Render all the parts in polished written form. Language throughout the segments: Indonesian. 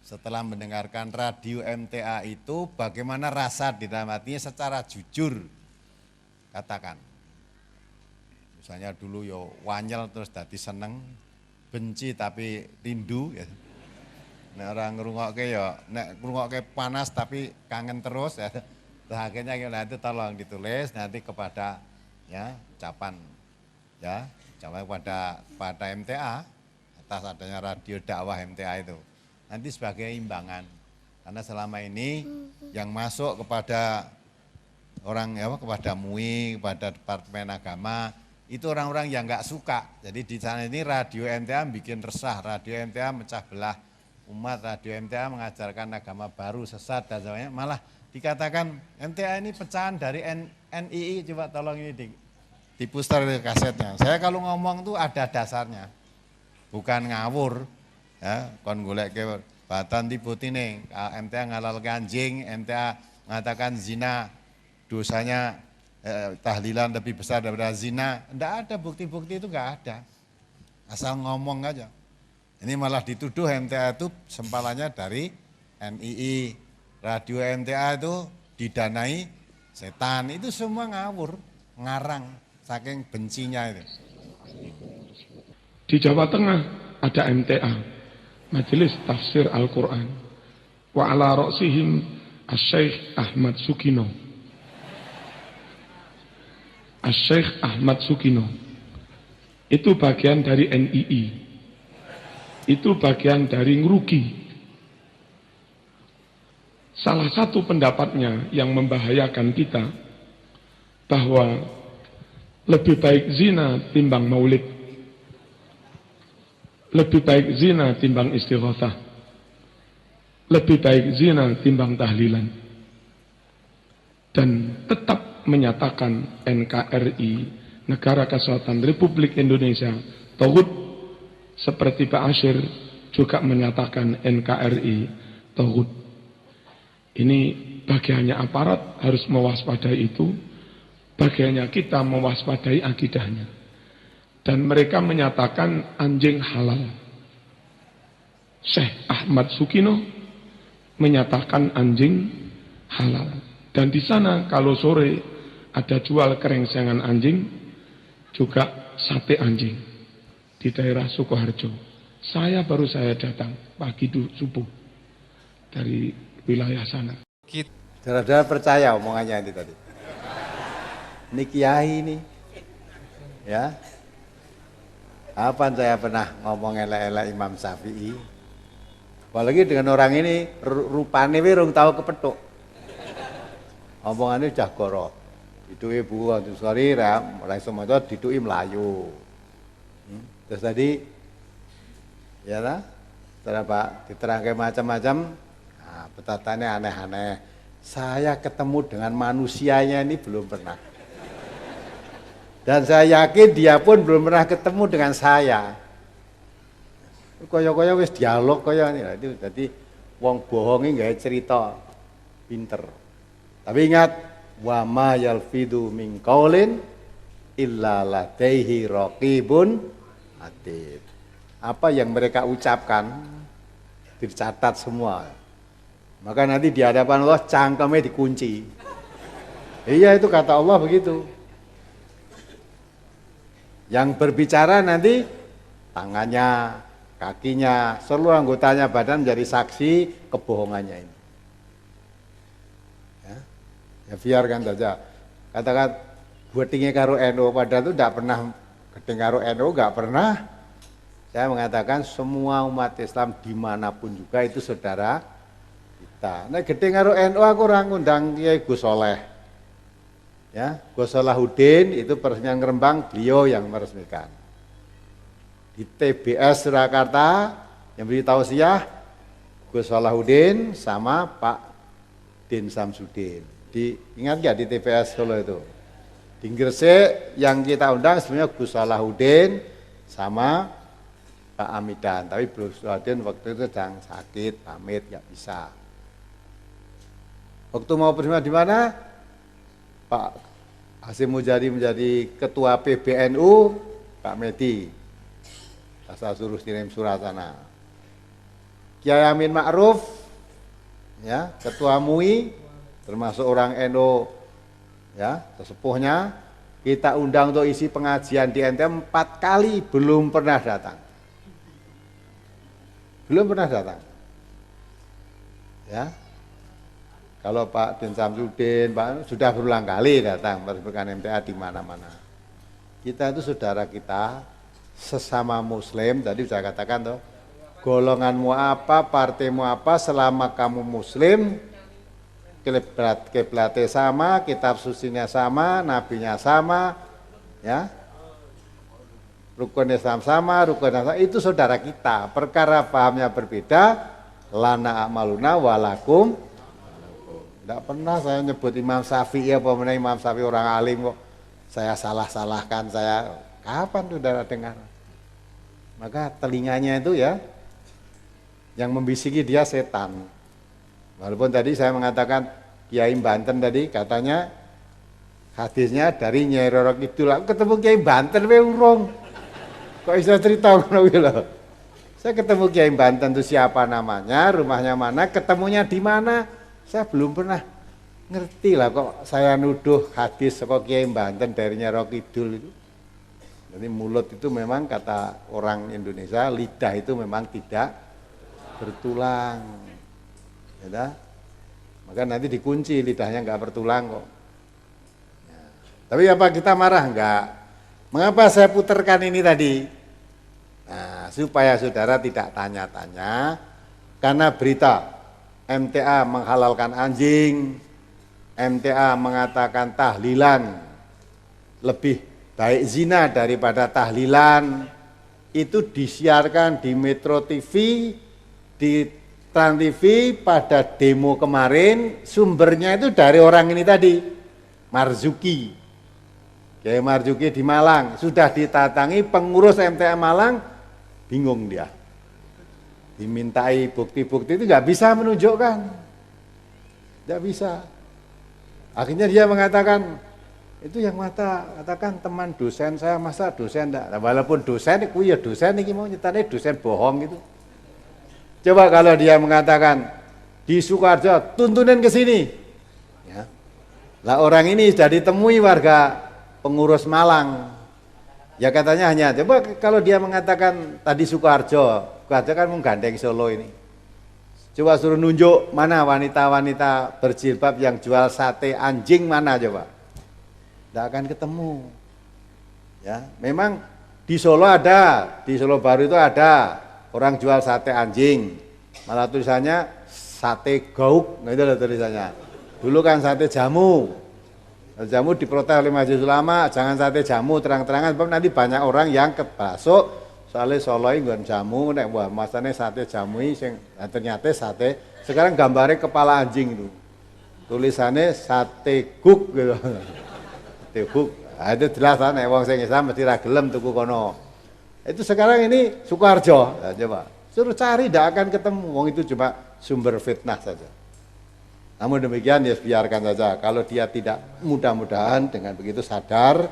setelah mendengarkan radio MTA itu bagaimana rasa di dalam hatinya secara jujur, katakan. Misalnya dulu yo wanyel terus dadi seneng, benci tapi rindu ya. Nek orang ngrungokke ya, nek ngrungokke panas tapi kangen terus ya. Terus akhirnya itu tolong ditulis nanti kepada ya ucapan ya, ucapan kepada MTA atas adanya radio dakwah MTA itu. Nanti sebagai imbangan. Karena selama ini yang masuk kepada orang ya kepada MUI, kepada Departemen Agama itu orang-orang yang nggak suka. Jadi di sana ini radio MTA bikin resah, radio MTA mecah belah umat, radio MTA mengajarkan agama baru sesat dan sebagainya. Malah dikatakan MTA ini pecahan dari NII, coba tolong ini di puster kasetnya. Saya kalau ngomong tuh ada dasarnya, bukan ngawur. Ya, kon golek ke batan tibutine, MTA ngalalkan anjing, MTA mengatakan zina dosanya tahlilan lebih besar daripada zina. Enggak ada bukti-bukti itu, enggak ada. Asal ngomong aja. Ini malah dituduh MTA itu sempalannya dari NII. Radio MTA itu didanai setan. Itu semua ngawur, ngarang, saking bencinya itu. Di Jawa Tengah ada MTA, Majelis Tafsir Al-Quran. Wa ala ra'sihim Asy-Syaikh Ahmad Sukino. Asy-Syaikh Ahmad Sukino. Itu bagian dari NII. Itu bagian dari ngerugi. Salah satu pendapatnya yang membahayakan kita, bahwa lebih baik zina timbang maulid. Lebih baik zina timbang istighatsah. Lebih baik zina timbang tahlilan. Dan tetap menyatakan NKRI, Negara Kesatuan Republik Indonesia, tauhid, seperti Pak Asyir juga menyatakan NKRI tauhid. Ini bagiannya aparat harus mewaspadai itu, bagiannya kita mewaspadai akidahnya. Dan mereka menyatakan anjing halal. Syekh Ahmad Sukino menyatakan anjing halal. Dan di sana kalau sore ada jual kerengsengan anjing, juga sate anjing di daerah Sukoharjo. Saya datang pagi subuh dari wilayah sana. Saudara-saudara percaya omongannya ini tadi. Ini kiai ini, ya. Apa saya pernah ngomong elek-elek Imam Syafi'i? Apalagi dengan orang ini rupane wirung tahu kepethuk. Omongannya udah goro. Diduki buku antus sorry mulai semono diduki Melayu. Terus tadi ya lah, setelah Pak diterangkan macam-macam, nah, petatannya aneh-aneh. Saya ketemu dengan manusianya ini belum pernah. Dan saya yakin dia pun belum pernah ketemu dengan saya. Kaya-kaya wis dialog kaya ini. Itu jadi wong bohongi nggak cerita pinter. Tapi ingat, wa ma yalfidu min qaulin illa ladaihi raqibun atid. Apa yang mereka ucapkan dicatat semua. Maka nanti di hadapan Allah cangkemnya dikunci. Iya, itu kata Allah begitu. Yang berbicara nanti tangannya, kakinya, seluruh anggotanya badan menjadi saksi kebohongannya ini. Ya biarkan saja. Katakan buatingnya karo NU, padahal itu tidak pernah gedeng karo NU, nggak pernah. Saya mengatakan semua umat Islam dimanapun juga itu saudara kita. Nah gedeng karo NU aku orang ngundang Kiai Gus Soleh. Ya, Gus Salahuddin itu peresmian Rembang, beliau yang meresmikan. Di TBS Surakarta yang beri tausiah Gus Salahuddin sama Pak Din Samsudin. Ingat nggak di TBS Solo itu? Di Gresik yang kita undang sebenarnya Gus Salahuddin sama Pak Amidan. Tapi Gus Salahuddin waktu itu sedang sakit, pamit nggak bisa. Waktu mau bersama di mana? Pak Hasyim Mujadi menjadi ketua PBNU, Pak Medi. Saya suruh kirim surat sana. Kiai Amin Ma'ruf, ya, ketua MUI, termasuk orang NU, ya, sesepuhnya, kita undang untuk isi pengajian di NTM 4 kali, belum pernah datang. Belum pernah datang. Ya. Kalau Pak Din Samsudin, Pak sudah berulang kali datang meresmikan MTA di mana-mana. Kita itu saudara kita, sesama Muslim. Tadi saya katakan tuh, golonganmu apa, partaimu apa, selama kamu Muslim, kiblatnya sama, kitab sucinya sama, nabinya sama, ya, rukun Islam sama, itu saudara kita. Perkara pahamnya berbeda, lana amaluna walakum. Tidak pernah saya nyebut Imam Syafi'i apa mana Imam Syafi'i orang alim kok saya salah-salahkan, saya kapan saudara dengar? Maka telinganya itu ya yang membisiki dia setan. Walaupun tadi saya mengatakan Kiai Banten tadi katanya hadisnya dari Nyai Roro Kidul, aku ketemu Kiai Banten we urung. Kok bisa cerita ngono kuwi lho. Saya ketemu Kiai Banten itu siapa namanya, rumahnya mana, ketemunya di mana? Saya belum pernah ngerti lah kok saya nuduh hadis kok Kiai Banten dari Nyai Roro Kidul itu. Jadi mulut itu memang kata orang Indonesia, lidah itu memang tidak bertulang. Ya, maka nanti dikunci lidahnya nggak bertulang kok. Ya. Tapi apa kita marah enggak? Mengapa saya putarkan ini tadi? Nah, supaya saudara tidak tanya-tanya, karena berita MTA menghalalkan anjing, MTA mengatakan tahlilan lebih baik zina daripada tahlilan, itu disiarkan di Metro TV, di Trans TV pada demo kemarin, sumbernya itu dari orang ini tadi, Marzuki. Kiai Marzuki di Malang, sudah ditatangi pengurus MTA Malang, bingung dia. Dimintai bukti-bukti itu nggak bisa menunjukkan, nggak bisa. Akhirnya dia mengatakan, itu yang katakan teman dosen saya, masa dosen enggak? Nah, walaupun dosen, itu ya dosen ini mau nyetane dosen bohong gitu. Coba kalau dia mengatakan di Sukoharjo, tuntunin ke sini. Ya. Lah orang ini sudah ditemui warga pengurus Malang. Ya katanya hanya, coba kalau dia mengatakan tadi Sukoharjo kan menggandeng Solo ini. Coba suruh nunjuk mana wanita-wanita berjilbab yang jual sate anjing mana coba. Tidak akan ketemu. Ya, memang di Solo ada, di Solo Baru itu ada orang jual sate anjing. Malah tulisannya sate gauk, nah itu ada tulisannya. Dulu kan sate jamu. Jamu diprotes oleh Majelis Ulama, jangan sate jamu terang-terangan, sebab nanti banyak orang yang kebasuk. Soalnya Solo ini bukan jamu, nek wah masane sate jamu ini, ternyata sate. Sekarang gambarnya kepala anjing itu, tulisannya sate guk gitu, sate guk. Nah, itu jelas kan, nek wong sing Islam mesti ra gelem tuku kono. Itu sekarang ini Sukoharjo, nah, coba suruh cari, tidak akan ketemu. Wong itu cuma sumber fitnah saja. Namun demikian ya biarkan saja. Kalau dia tidak, mudah-mudahan dengan begitu sadar,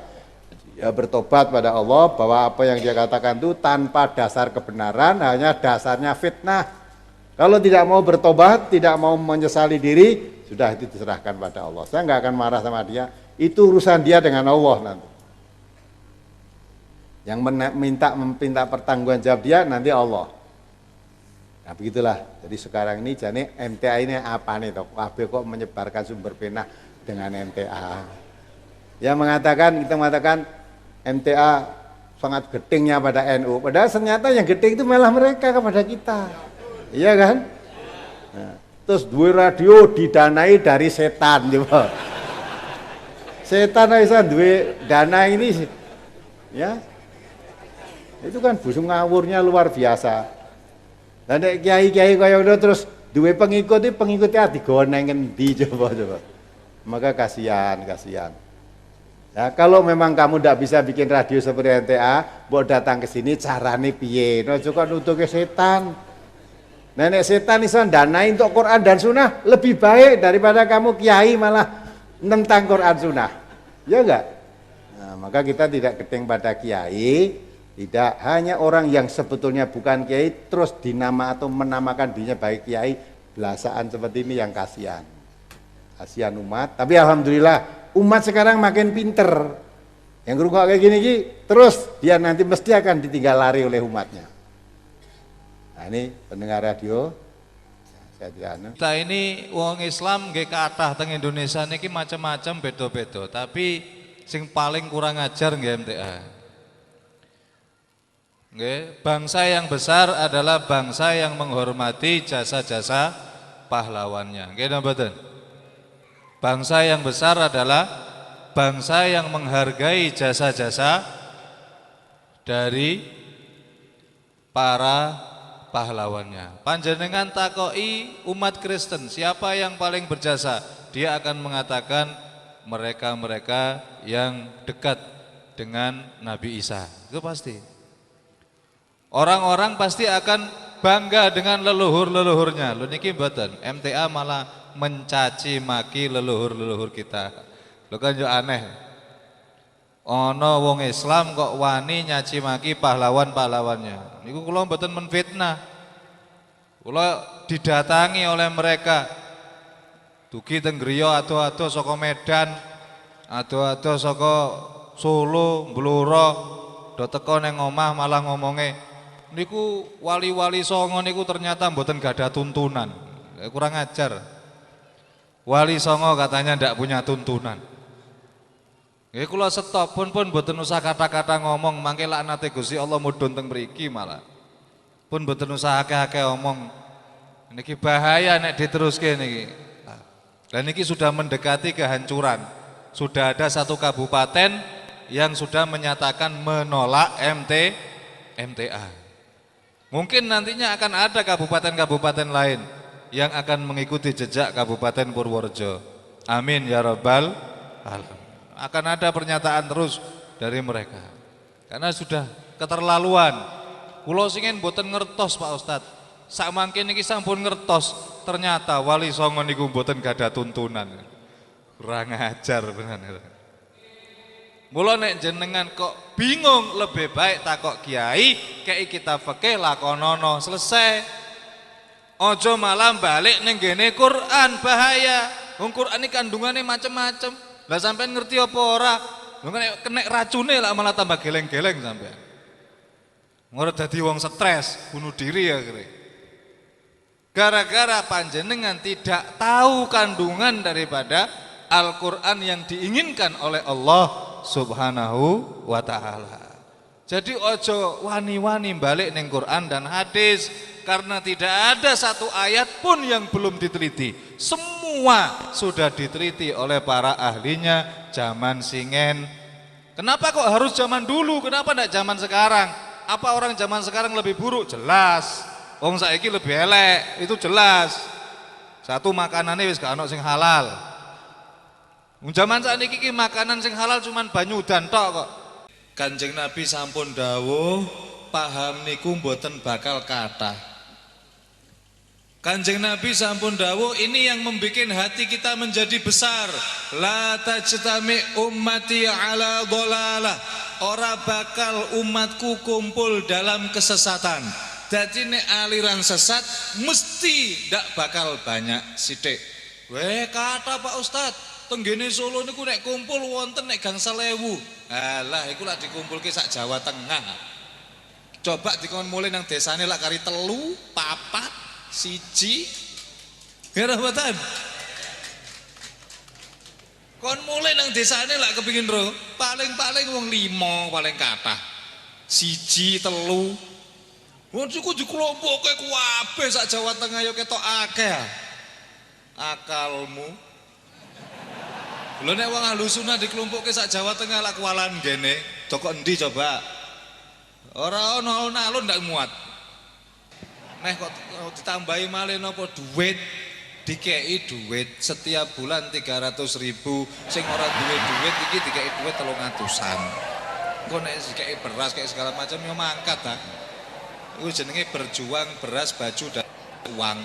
ya bertobat pada Allah bahwa apa yang dia katakan itu tanpa dasar kebenaran, hanya dasarnya fitnah. Kalau tidak mau bertobat, tidak mau menyesali diri, sudah itu diserahkan pada Allah. Saya nggak akan marah sama dia, itu urusan dia dengan Allah nanti. Yang meminta pertanggungan jawab dia nanti Allah. Nah begitulah. Jadi sekarang ini jadi MTA ini apa nih toh? KB kok menyebarkan sumber fitnah dengan MTA? Yang mengatakan, kita mengatakan MTA sangat getingnya pada NU, padahal ternyata yang geting itu malah mereka kepada kita, iya kan? Nah, terus dua radio didanai dari setan, coba. Setan bisa dua dana ini, ya? Itu kan busung ngawurnya luar biasa. Dan kiai-kiai kaya udah terus dua pengikutnya digoneng ngendi coba. Maka kasihan. Ya, kalau memang kamu tidak bisa bikin radio seperti NTA, buat datang ke sini carane piye? No juga nutuke setan. Nenek setan iso danai untuk Quran dan Sunnah lebih baik daripada kamu kiai malah tentang Quran Sunnah. Ya enggak? Nah, maka kita tidak keting pada kiai, Tidak, hanya orang yang sebetulnya bukan kiai terus dinama atau menamakan dirinya baik kiai, belasaan seperti ini yang kasihan. Kasihan umat, tapi alhamdulillah umat sekarang makin pinter. Yang ngerungok kayak gini terus dia nanti mesti akan ditinggal lari oleh umatnya. Nah ini pendengar radio, kita ini wong Islam nggih kathah teng Indonesia niki macam-macam beda-beda, tapi sing paling kurang ajar nggih MTA. Nggih, bangsa yang besar adalah bangsa yang menghormati jasa-jasa pahlawannya. Nggih napa mboten? Bangsa yang besar adalah bangsa yang menghargai jasa-jasa dari para pahlawannya. Panjenengan takoki umat Kristen, siapa yang paling berjasa? Dia akan mengatakan mereka-mereka yang dekat dengan Nabi Isa. Itu pasti. Orang-orang pasti akan bangga dengan leluhur-leluhurnya. Lho niki mboten, MTA malah mencaci maki leluhur-leluhur kita. Lho kan yo aneh. Ana wong Islam kok wani nyaci maki pahlawan-pahlawannya. Niku kula mboten menfitnah. Kula didatangi oleh mereka. Dugi teng griya ado-ado saka Medan, ado-ado saka Solo, Blora, do teko ning omah malah ngomonge niku wali-wali songo niku ternyata mboten gadah tuntunan. Kurang ajar. Wali songo katanya ndak punya tuntunan. Nggih kula stop pun mboten usah kata-kata ngomong mangke laknate Gusti Allah mudhun teng mriki malah. Pun mboten usah akeh-akeh omong. Niki bahaya nek diteruske niki. Dan niki sudah mendekati kehancuran. Sudah ada satu kabupaten yang sudah menyatakan menolak MTA. Mungkin nantinya akan ada kabupaten-kabupaten lain yang akan mengikuti jejak Kabupaten Purworejo. Amin ya rabbal alamin. Akan ada pernyataan terus dari mereka. Karena sudah keterlaluan. Kula singen mboten ngertos Pak Ustadz. Samangke niki sampun ngertos, ternyata wali songo niku mboten gadah tuntunan. Kurang ajar bener. Mula nek jenengan kok bingung lebih baik takok kiai, kei kita fikih lakonono selesai. Ojo malah balik ning gene Quran bahaya. Wong Quran iki kandungane macem-macem. Lah sampean ngerti apa ora? Lho nek kena racune lah malah tambah geleng-geleng sampean. Ngora dadi wong stres, bunuh diri ya kira. Gara-gara panjenengan tidak tahu kandungan daripada Al-Quran yang diinginkan oleh Allah Subhanahu wa ta'ala. Jadi ojo wani-wani balik neng Quran dan hadis, karena tidak ada satu ayat pun yang belum diteliti. Semua sudah diteliti oleh para ahlinya zaman singen. Kenapa kok harus zaman dulu? Kenapa tidak zaman sekarang? Apa orang zaman sekarang lebih buruk? Jelas. Wong saiki lebih elek, itu jelas. Satu makanannya wis gak ono sing halal. Zaman sakniki iki makanan sing halal cuman banyu udan tok kok. Kanjeng Nabi sampun dawuh, paham niku mboten bakal kathah. Kanjeng Nabi sampun dawuh, ini yang membuat hati kita menjadi besar. La tajtami ummati ala dhalalah. Ora bakal umatku kumpul dalam kesesatan. Jadi nek aliran sesat mesti ndak bakal banyak sithik. Weh kata Pak Ustadz, tenggene Solo niku nek kumpul wonten nek gangsal ewu. Alah iku lak dikumpulke sak Jawa Tengah. Coba dikon mulai nang desane lak kari 3, 4, 1. Ngerah mboten? Kon mulai nang desane lak kepingin ro, paling-paling wong 5 paling kathah. 1, 3. Wong iku dikelompokke kabeh sak Jawa Tengah ya ketok akeh. Akalmu. Lho nek wong ahlu sunah dikelompokke sak Jawa Tengah lak kualan gene, dok endi coba? Ora ono alun-alun ndak muat. Meh kok ditambahi malih napa duit? Dikei duit setiap bulan 300.000. Sing ora duwe duit iki dikei duit 300-an. Engko nek dikei beras kayak segala macam yo mangkat ta. Itu jenenge berjuang beras, baju dan uang.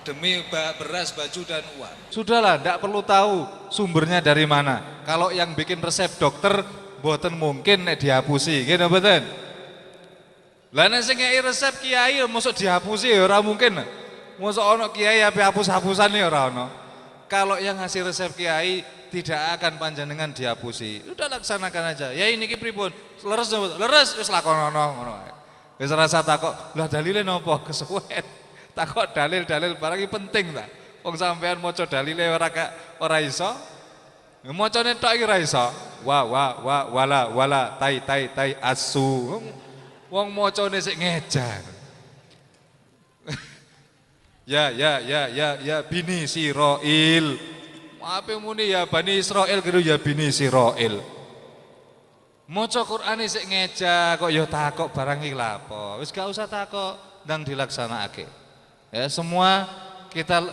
demi beras, baju dan uang. Sudahlah, tidak perlu tahu sumbernya dari mana. Kalau yang bikin resep dokter, mboten mungkin nek dihapusi, gitu mboten. Lah nek sing ngeki resep kiai mosok dihapusi ya ora mungkin. Mosok ana kiai ape hapus-hapusan ya ora ana. Kalau yang ngasih resep kiai tidak akan panjenengan dihapusi. Udah laksanakan aja. Ya ini ki pripun? Leres wis lakonono ngono wae. Wis rasa takok, lah dalile napa? Kesuwen. Takok dalil-dalil barang iki penting ta. Wong sampean maca dalile ora iso. Macane tok iki ora iso. Wala tai asu. Wong macane sik ngejar. Ya bini Sirail. Ape muni ya Bani Israil kira ya bini Sirail. Maca Qur'ane sik ngejar kok ya takok barang iki lha apa. Wis gak usah takok, ndang dilaksanakake. Ya, semua kita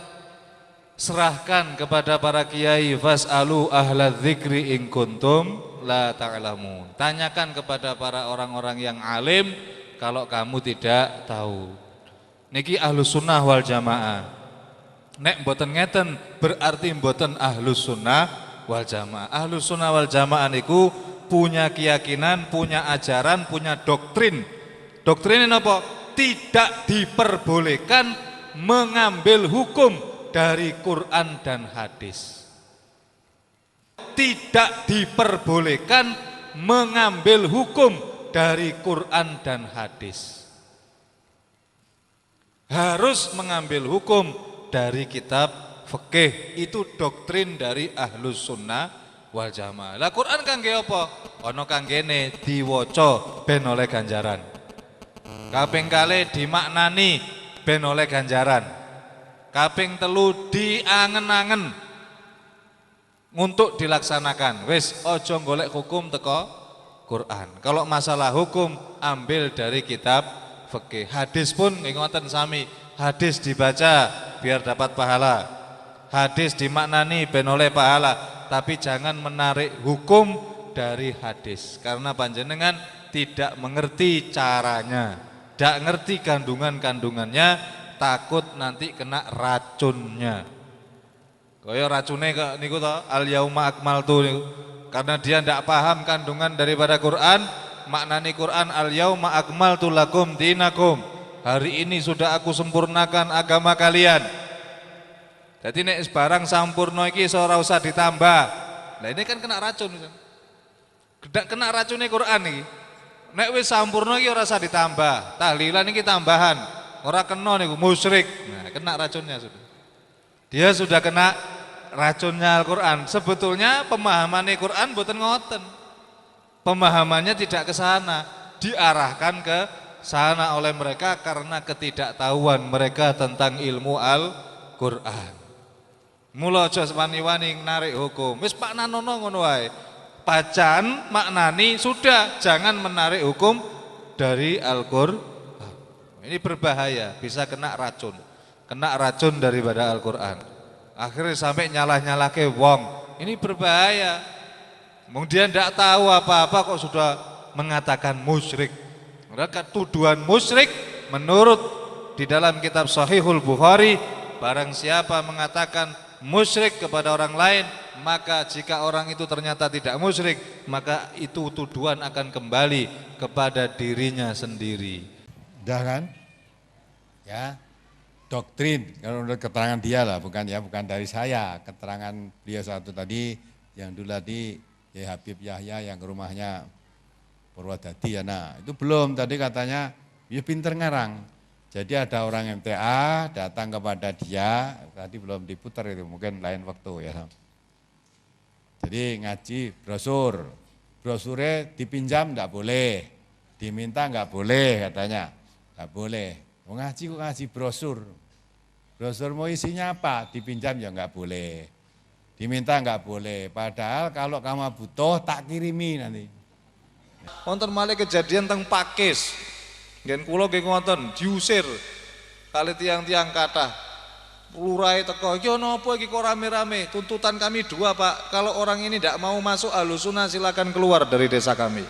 serahkan kepada para kiai. Fas'alu ahla dzikri in kuntum la ta'lamun. Tanyakan kepada para orang-orang yang alim kalau kamu tidak tahu. Niki ahlus sunnah wal jamaah. Nek mboten ngeten berarti mboten ahlus sunnah wal jamaah. Ahlus sunnah wal jamaah niku punya keyakinan, punya ajaran, punya doktrin. Doktrinnya apa? Tidak diperbolehkan mengambil hukum dari Quran dan hadis. Tidak diperbolehkan mengambil hukum dari Quran dan hadis. Harus mengambil hukum dari kitab fikih. Itu doktrin dari ahlus sunnah wal jamaah. Lah Quran kangge apa? Ana kanggene diwaca ben oleh ganjaran. Kaping kalih dimaknani ben oleh ganjaran. Kaping telu diangen-angen untuk dilaksanakan. Wis aja golek hukum teko Quran. Kalau masalah hukum ambil dari kitab fikih. Hadis pun ngoten sami. Hadis dibaca biar dapat pahala. Hadis dimaknani ben oleh pahala, tapi jangan menarik hukum dari hadis karena panjenengan tidak mengerti caranya. Tidak ngerti kandungan-kandungannya, takut nanti kena racunnya. Kaya racune kok niku to al yauma akmaltu niku. Karena dia tidak paham kandungan daripada Quran, maknani Quran al yauma akmaltu lakum dinakum. Hari ini sudah aku sempurnakan agama kalian. Jadi nek barang sampurno iki ora usah ditambah. Lah ini kan kena racun. Kena racune Quran iki. Nek wis sampurna iki ora usah ditambah. Tahlilan iki tambahan. Ora kena niku musyrik. Nah, kena racunnya sudah. Dia sudah kena racunnya Al-Qur'an. Sebetulnya pemahaman Al-Qur'an mboten ngoten. Pemahamannya tidak ke sana, diarahkan ke sana oleh mereka karena ketidaktahuan mereka tentang ilmu Al-Qur'an. Mula aja wani-wani narik hukum. Wis Pak Nanono ngono wae. Bacaan maknani sudah, jangan menarik hukum dari Al-Qur'an. Ini berbahaya, bisa kena racun daripada Al-Qur'an. Akhirnya sampai nyalah-nyalahke wong. Ini berbahaya. Kemudian tidak tahu apa-apa kok sudah mengatakan musyrik. Mereka tuduhan musyrik menurut di dalam kitab Sahihul Bukhari, barang siapa mengatakan musyrik kepada orang lain, maka jika orang itu ternyata tidak musyrik, maka itu tuduhan akan kembali kepada dirinya sendiri. Udah kan? Ya, doktrin kalau menurut keterangan dia lah, bukan dari saya. Keterangan beliau satu tadi yang dulu tadi ya Habib Yahya yang rumahnya Purwodadi ya. Nah, itu belum tadi katanya ya pinter ngarang. Jadi ada orang MTA datang kepada dia, tadi belum diputar itu, mungkin lain waktu ya. Jadi ngaji brosurnya dipinjam enggak boleh, diminta enggak boleh katanya, enggak boleh. Mau ngaji kok ngaji brosur mau isinya apa, dipinjam ya enggak boleh, diminta enggak boleh. Padahal kalau kamu butuh tak kirimi nanti. Wonten malih kejadian teng Pakis. Ngen kula nggih ngoten, diusir kali tiang-tiang kathah. Lurahe teko, "Iki ana apa iki kok rame-rame? Tuntutan kami 2, Pak. Kalau orang ini tidak mau masuk Ahlussunnah silakan keluar dari desa kami.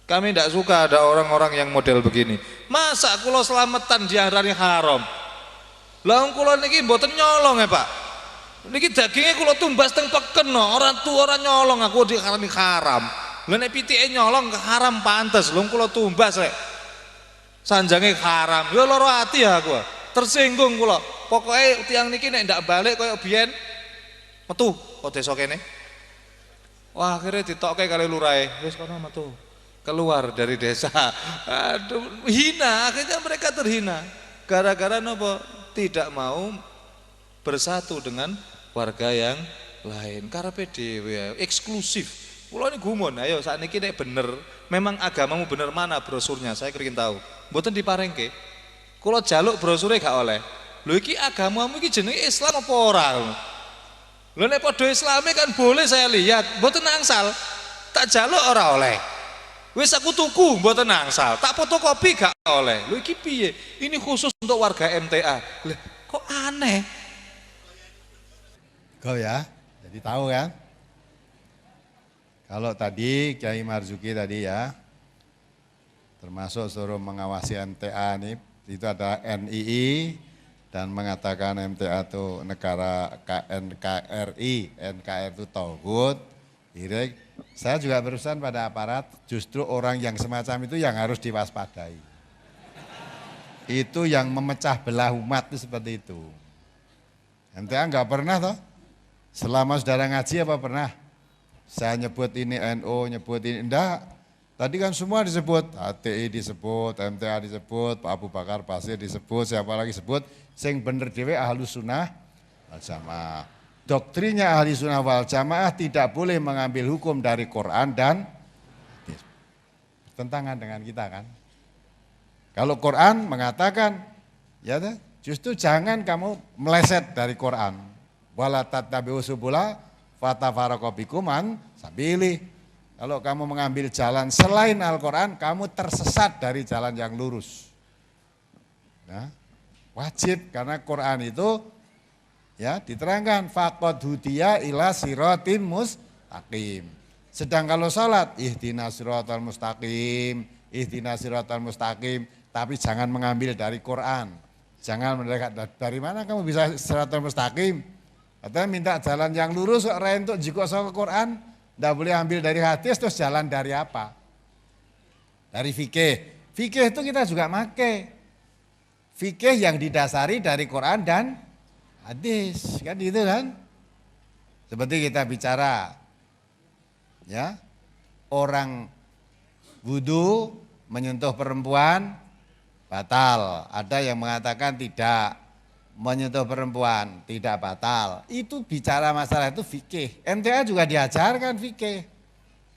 Kami tidak suka ada orang-orang yang model begini. Masa kula selamatan diarani haram? Lah kula niki mboten nyolong ya Pak. Niki dagingnya kula tumbas teng peken orang tua orang nyolong aku dikarani haram. Lah nek pitike nyolong haram pantes, lho kula tumbas rek. Sanjange haram. Ya lara ati ya aku. Tersinggung kula. Pokoke tiang niki nek ndak balik kaya biyen metu kok desa kene. Wah, akhirnya ditokke kali lurahe. Wis kono metu. Keluar dari desa. Aduh, hina, akhirnya mereka terhina. Gara-gara nopo? Tidak mau bersatu dengan warga yang lain. Karepe dhewe eksklusif. Kula ini gumun, ayo saat ini nek bener, memang agamamu bener mana brosurnya, saya kepengin tahu. Mboten diparengke. Kula jaluk brosurnya gak oleh. Lho iki agamamu iki jenenge Islam apa ora? Lho nek padha Islame kan boleh saya lihat, mboten angsal. Tak jaluk ora oleh. Wis aku tuku mboten angsal, tak fotokopi gak oleh. Lho iki piye? Ini khusus untuk warga MTA. Lah kok aneh? Kau ya, jadi tahu kan? Kalau tadi Kiai Marzuki tadi ya, termasuk suruh mengawasi MTA nih, itu ada NII dan mengatakan MTA itu negara NKRI, NKRI itu tauhid. Saya juga berurusan pada aparat, justru orang yang semacam itu yang harus diwaspadai. Itu yang memecah belah umat itu seperti itu. MTA enggak pernah toh, selama saudara ngaji apa pernah? Saya nyebut ini NU, nyebut ini, enggak. Tadi kan semua disebut, HTI disebut, MTA disebut, Pak Abu Bakar Basir disebut, siapa lagi sebut, sing bener dhewe Ahlus Sunnah wal Jamaah. Doktrinnya Ahli Sunnah wal Jamaah tidak boleh mengambil hukum dari Quran dan hadis. Bertentangan dengan kita kan. Kalau Quran mengatakan, ya justru jangan kamu meleset dari Quran. Wala tattabi'u subula fatafaraqu bikum an sabili. Kalau kamu mengambil jalan selain Al-Quran, kamu tersesat dari jalan yang lurus. Nah, wajib karena Quran itu ya diterangkan faqad hudiya ila siratin mustaqim. Sedang kalau salat ihdinas siratal mustaqim, ihdinas siratal mustaqim, tapi jangan mengambil dari Quran. Jangan mendekat dari mana kamu bisa siratal mustaqim? Katanya minta jalan yang lurus kok ra entuk jiko saka Quran, ndak boleh ambil dari hadis terus jalan dari apa? Dari fikih. Fikih itu kita juga make. Fikih yang didasari dari Quran dan hadis, kan gitu kan? Seperti kita bicara ya, orang wudu menyentuh perempuan batal. Ada yang mengatakan tidak. Menyentuh perempuan tidak batal. Itu bicara masalah itu fikih. MTA juga diajarkan fikih.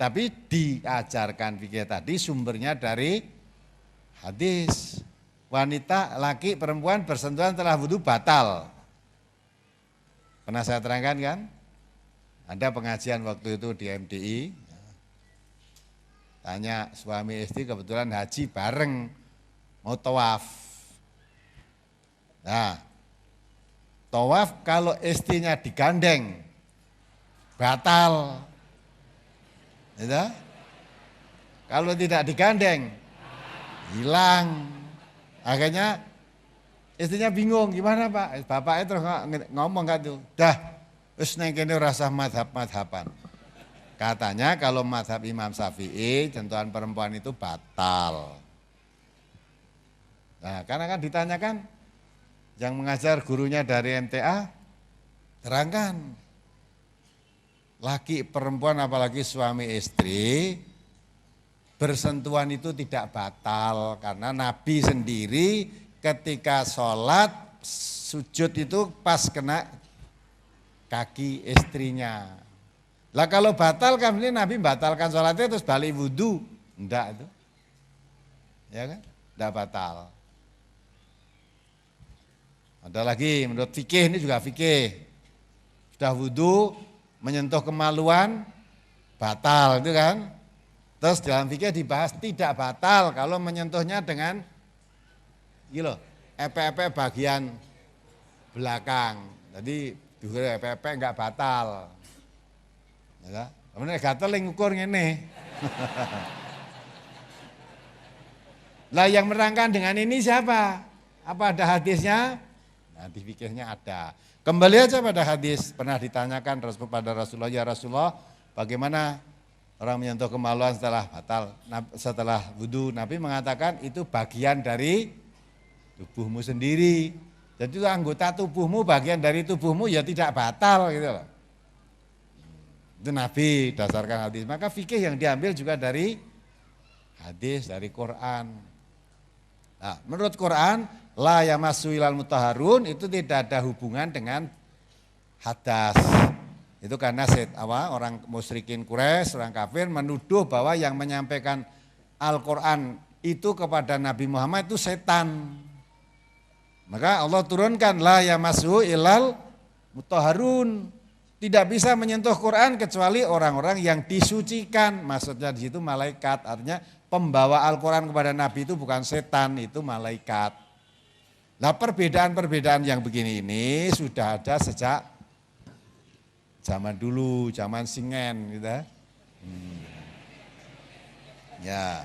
Tapi diajarkan fikih tadi sumbernya dari hadis. Wanita, laki, perempuan bersentuhan setelah wudu batal. Pernah saya terangkan kan? Ada pengajian waktu itu di MDI. Tanya suami istri kebetulan haji bareng mau tawaf. Nah, tawaf kalau istrinya digandeng batal. Ya? Kalau tidak digandeng hilang. Akhirnya istrinya bingung, gimana Pak? Bapaknya terus ngomong kan tuh, dah wis neng kene rasa madhab-madhaban. Katanya kalau madhab Imam Syafi'i sentuhan perempuan itu batal. Nah, karena kan ditanyakan yang mengajar gurunya dari MTA, terangkan laki perempuan apalagi suami istri bersentuhan itu tidak batal karena Nabi sendiri ketika sholat sujud itu pas kena kaki istrinya. Lah kalau batal kan ini Nabi batalkan sholatnya terus balik wudhu, enggak itu, ya kan, enggak batal. Ada lagi menurut fikih, ini juga fikih. Sudah wudhu, menyentuh kemaluan, batal itu kan. Terus dalam fikih dibahas tidak batal kalau menyentuhnya dengan gila, epe-epe bagian belakang. Jadi juga epe-epe enggak batal. Ya, kemudian gatel yang ngukur ngene. Lah yang merangkan dengan ini siapa? Apa ada hadisnya? Nanti fikihnya ada. Kembali aja pada hadis, pernah ditanyakan pada Rasulullah, ya Rasulullah, bagaimana orang menyentuh kemaluan setelah wudu? Nabi mengatakan itu bagian dari tubuhmu sendiri. Jadi itu anggota tubuhmu, bagian dari tubuhmu ya tidak batal gitu loh. Itu Nabi dasarkan hadis. Maka fikih yang diambil juga dari hadis, dari Quran. Nah, menurut Quran, la yamassu ilal mutahharun itu tidak ada hubungan dengan hadas. Itu karena orang musyrikin Quraisy, orang kafir menuduh bahwa yang menyampaikan Al-Quran itu kepada Nabi Muhammad itu setan. Maka Allah turunkan la yamassu ilal mutahharun. Tidak bisa menyentuh Quran kecuali orang-orang yang disucikan. Maksudnya di situ malaikat. Artinya pembawa Al-Quran kepada Nabi itu bukan setan, itu malaikat. Nah, perbedaan-perbedaan yang begini ini sudah ada sejak zaman dulu, zaman Singen gitu. Ya.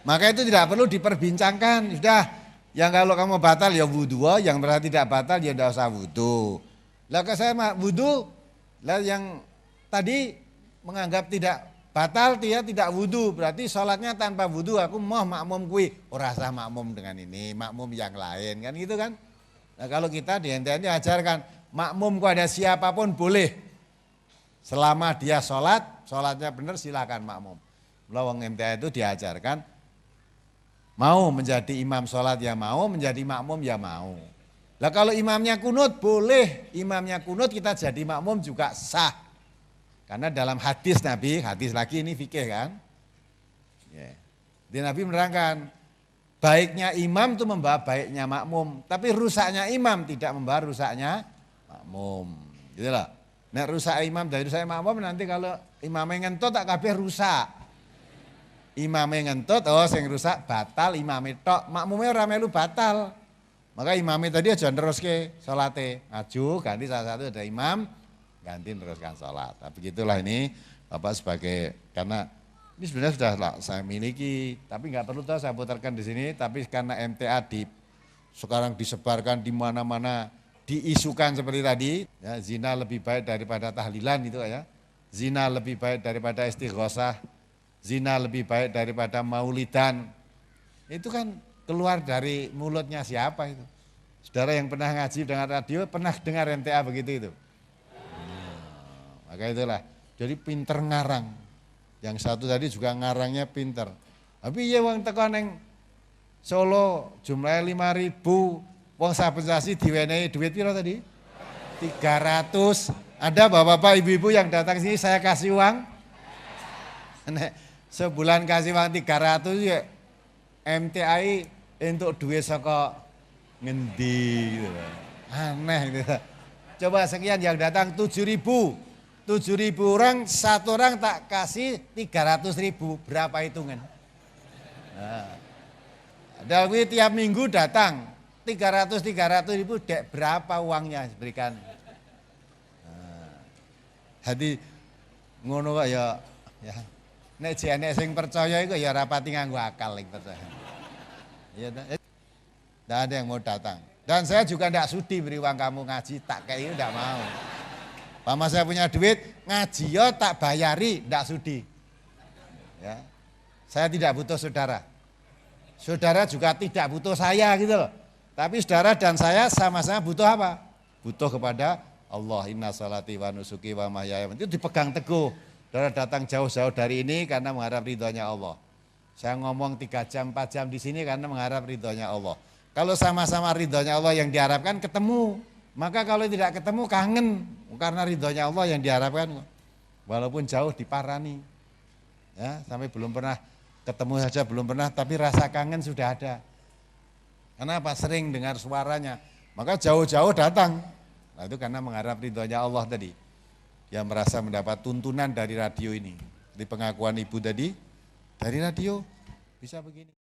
Maka itu tidak perlu diperbincangkan. Sudah, yang kalau kamu batal ya wudu, yang berarti tidak batal ya tidak usah wudu. Lah kalau saya wudu, lah yang tadi menganggap tidak batal dia tidak wudu, berarti sholatnya tanpa wudu, aku mau makmum kui, ora sah makmum dengan ini, makmum yang lain kan gitu kan. Nah kalau kita di NTN ajarkan makmum kepada siapapun boleh, selama dia sholatnya benar silakan makmum. Lawang MTA itu diajarkan mau menjadi imam sholat ya mau, menjadi makmum ya mau. Lah kalau imamnya kunut boleh, imamnya kunut kita jadi makmum juga sah. Karena dalam hadis Nabi, hadis lagi ini fikih kan. Jadi Nabi menerangkan, baiknya imam itu membawa baiknya makmum. Tapi rusaknya imam tidak membawa rusaknya makmum. Gitu loh. Nek rusak imam dari rusak makmum nanti kalau imamnya ngentut tak kabeh rusak. Imamnya ngentut, oh sing rusak batal imamnya tok, makmumnya ora melu batal. Maka imamnya tadi aja neruske salate, maju ganti salah satu ada imam, ganti teruskan sholat. Tapi begitulah ini Bapak sebagai, karena ini sebenarnya sudah saya miliki, tapi nggak perlu tahu saya putarkan di sini. Tapi karena MTA sekarang disebarkan di mana-mana, diisukan seperti tadi, ya, zina lebih baik daripada tahlilan itu ya, zina lebih baik daripada istighosah, zina lebih baik daripada maulidan, itu kan keluar dari mulutnya siapa itu? Saudara yang pernah ngaji dengan radio, pernah dengar MTA begitu itu? Maka itulah, jadi pinter ngarang. Yang satu tadi juga ngarangnya pinter. Tapi ya wong teko neng Solo jumlahnya 5.000, wong saben sasi diwenehi duit piro tadi? 300. Ada bapak-bapak ibu-ibu yang datang sini saya kasih uang. Nek sebulan kasih uang 300 ya MTI untuk duit saka ngendi gitu. Aneh gitu. Coba sekian yang datang 7.000 orang, satu orang tak kasih 300.000, berapa hitungan? Nah, dari tiap minggu datang 300.000 dek berapa uangnya diberikan? Nah, jadi ngono kok ya. Nek jane sing percaya iku ya rapati nganggo akal ning percaya. Ya, tidak ada yang mau datang. Dan saya juga tidak sudi beri uang kamu ngaji, tak kayak itu tidak mau. Pama saya punya duit, ngaji ya tak bayari, tidak sudi. Ya. Saya tidak butuh saudara. Saudara juga tidak butuh saya gitu loh. Tapi saudara dan saya sama-sama butuh apa? Butuh kepada Allah. Inna sholati wa nusuki wa mahyaya. Itu dipegang teguh. Saudara datang jauh-jauh dari ini karena mengharap ridhonya Allah. Saya ngomong 3 jam, 4 jam di sini karena mengharap ridhonya Allah. Kalau sama-sama ridhonya Allah yang diharapkan ketemu. Maka kalau tidak ketemu kangen. Karena ridhonya Allah yang diharapkan. Walaupun jauh diparani. Ya, sampai belum pernah ketemu saja belum pernah. Tapi rasa kangen sudah ada. Kenapa? Sering dengar suaranya. Maka jauh-jauh datang. Nah, itu karena mengharap ridhonya Allah tadi. Yang merasa mendapat tuntunan dari radio ini. Di pengakuan ibu tadi. Dari radio bisa begini.